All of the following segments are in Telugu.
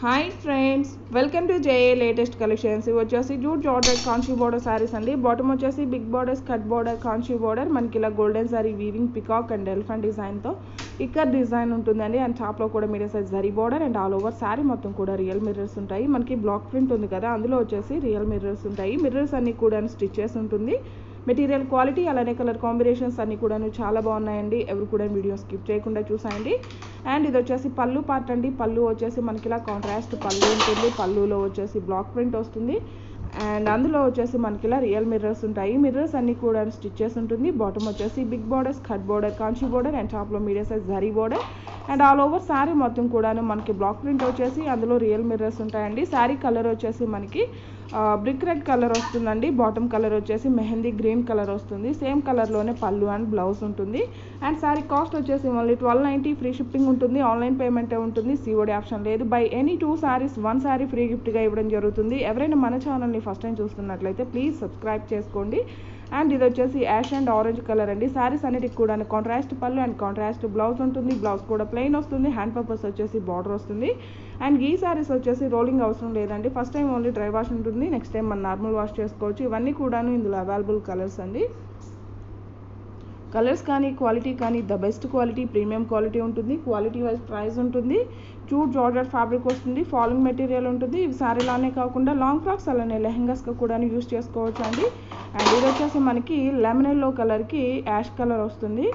Hi friends, welcome to J A latest collections. ఇవి వచ్చేసి jute georgette Kanchi border sarees అండి. బాటమ్ వచ్చేసి big borders cut border Kanchi border. మనకి ఇలా golden sari weaving peacock and elephant డిజైన్తో ఇక్కర్ డిజైన్ ఉంటుందండి. అండ్ టాప్లో కూడా medium size zari border and all over sari మొత్తం కూడా రియల్ మిర్రర్స్ ఉంటాయి. మనకి బ్లాక్ ప్రింట్ ఉంది కదా, అందులో వచ్చేసి రియల్ మిర్రర్స్ ఉంటాయి. మిర్రర్స్ అన్ని కూడా స్టిచెస్ ఉంటుంది. మెటీరియల్ క్వాలిటీ అలానే కలర్ కాంబినేషన్స్ అన్నీ కూడా చాలా బాగున్నాయండి. ఎవరు కూడా వీడియో స్కిప్ చేయకుండా చూసాయండి. అండ్ ఇది వచ్చేసి పళ్ళు పార్ట్ అండి. పళ్ళు వచ్చేసి మనకి ఇలా కాంట్రాస్ట్ పళ్ళు ఉంటుంది. పళ్ళులో వచ్చేసి బ్లాక్ ప్రింట్ వస్తుంది. అండ్ అందులో వచ్చేసి మనకి ఇలా రియల్ మిర్రర్స్ ఉంటాయి. మిర్రర్స్ అన్ని కూడా స్టిచెస్ ఉంటుంది. బాటమ్ వచ్చేసి big borders cut border Kanchi border and టాప్లో medium size zari border and all over sari మొత్తం కూడాను మనకి బ్లాక్ ప్రింట్ వచ్చేసి అందులో రియల్ మిర్రర్స్ ఉంటాయండి. శారీ కలర్ వచ్చేసి మనకి బ్రిక్ రెడ్ కలర్ వస్తుందండి. బాటమ్ కలర్ వచ్చేసి మెహందీ గ్రీన్ కలర్ వస్తుంది. సేమ్ కలర్లోనే పళ్ళు అండ్ బ్లౌజ్ ఉంటుంది. అండ్ శారీ కాస్ట్ వచ్చేసి మళ్ళీ 1290 ఫ్రీ షిప్పింగ్ ఉంటుంది. ఆన్లైన్ పేమెంటే ఉంటుంది. సిఓడి ఆప్షన్ లేదు. By any 2 sarees 1 saree free గిఫ్ట్గా ఇవ్వడం జరుగుతుంది. ఎవరైనా మన ఛానల్ని ఫస్ట్ టైం చూస్తున్నట్లయితే ప్లీజ్ సబ్స్క్రైబ్ చేసుకోండి. అండ్ ఇది వచ్చేసి యాష్ అండ్ ఆరెంజ్ కలర్ అండి. శారీస్ అన్నిటికి కూడా కాంట్రాస్ట్ పళ్ళు అండ్ కాంట్రాస్ట్ బ్లౌజ్ ఉంటుంది. బ్లౌజ్ కూడా ప్లెయిన్ వస్తుంది. హ్యాండ్ పర్పస్ వచ్చేసి బార్డర్ వస్తుంది. అండ్ ఈ శారీస్ వచ్చేసి రోలింగ్ అవసరం లేదండి. First time only dry wash ఉంటుంది. నెక్స్ట్ టైం మనం నార్మల్ వాష్ చేసుకోవచ్చు. ఇవన్నీ కూడాను ఇందులో అవైలబుల్ కలర్స్ అండి. కలర్స్ కానీ క్వాలిటీ కానీ the best quality premium quality ఉంటుంది. క్వాలిటీ వైజ్ ప్రైస్ ఉంటుంది. జూట్ జార్జెట్ ఫ్యాబ్రిక్ వస్తుంది. ఫాలింగ్ మెటీరియల్ ఉంటుంది. ఇవి శారీలానే కాకుండా లాంగ్ ఫ్రాక్స్ అలానే లెహంగాస్గా కూడా యూస్ చేసుకోవచ్చు అండి. అండ్ ఇది వచ్చేసి మనకి లెమన్ ఎల్లో కలర్కి యాష్ కలర్ వస్తుంది.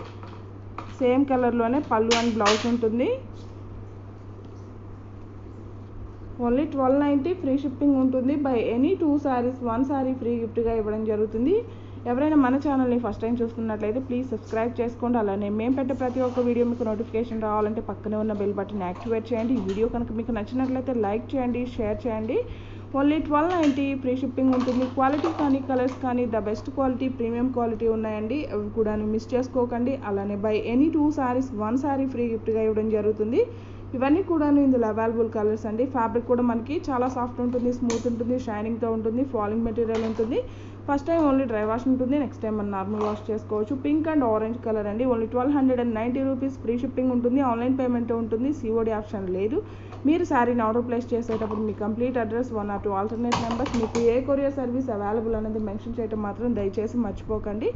సేమ్ కలర్లోనే పళ్ళు అండ్ బ్లౌజ్ ఉంటుంది. ఓన్లీ 1290 ఫ్రీ షిప్పింగ్ ఉంటుంది. By any 2 sarees 1 saree free గిఫ్ట్గా ఇవ్వడం జరుగుతుంది. ఎవరైనా మన ఛానల్ని ఫస్ట్ టైం చూస్తున్నట్లయితే ప్లీజ్ సబ్స్క్రైబ్ చేసుకోండి. అలానే మేము పెట్టే ప్రతి ఒక్క వీడియో మీకు నోటిఫికేషన్ రావాలంటే పక్కనే ఉన్న బెల్ బటన్ యాక్టివేట్ చేయండి. ఈ వీడియో కనుక మీకు నచ్చినట్లయితే లైక్ చేయండి, షేర్ చేయండి. ఓన్లీ 1290 ఫ్రీ షిప్పింగ్ ఉంటుంది. క్వాలిటీ కానీ కలర్స్ కానీ the best quality premium quality ఉన్నాయండి. అవి కూడా మిస్ చేసుకోకండి. అలానే by any 2 sarees 1 saree free గిఫ్ట్గా ఇవ్వడం జరుగుతుంది. ఇవన్నీ కూడా ఇందులో అవైలబుల్ కలర్స్ అండి. ఫ్యాబ్రిక్ కూడా మనకి చాలా సాఫ్ట్ ఉంటుంది, స్మూత్ ఉంటుంది, షైనింగ్తో ఉంటుంది, ఫాలింగ్ మెటీరియల్ ఉంటుంది. First time only dry wash ఉంటుంది. నెక్స్ట్ టైం మనం నార్మల్ వాష్ చేసుకోవచ్చు. పింక్ అండ్ ఆరెంజ్ కలర్ అండి. ఓన్లీ 1290 రూపీస్ ఫ్రీ షిప్పింగ్ ఉంటుంది. ఆన్లైన్ పేమెంట్ ఉంటుంది. సిఓడి ఆప్షన్ లేదు. మీరు శారీని ఆర్డర్ ప్లేస్ చేసేటప్పుడు మీ complete address 1 or 2 alternate numbers మీకు ఏ కొరియర్ సర్వీస్ అవైలబుల్ అనేది మెన్షన్ చేయడం మాత్రం దయచేసి మర్చిపోకండి.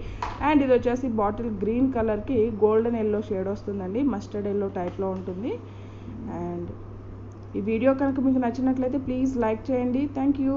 అండ్ ఇది వచ్చేసి బాటిల్ గ్రీన్ కలర్కి గోల్డెన్ ఎల్లో షేడ్ వస్తుందండి. మస్టర్డ్ ఎల్లో టైప్లో ఉంటుంది. అండ్ ఈ వీడియో కనుక మీకు నచ్చినట్లయితే ప్లీజ్ లైక్ చేయండి. Thank you.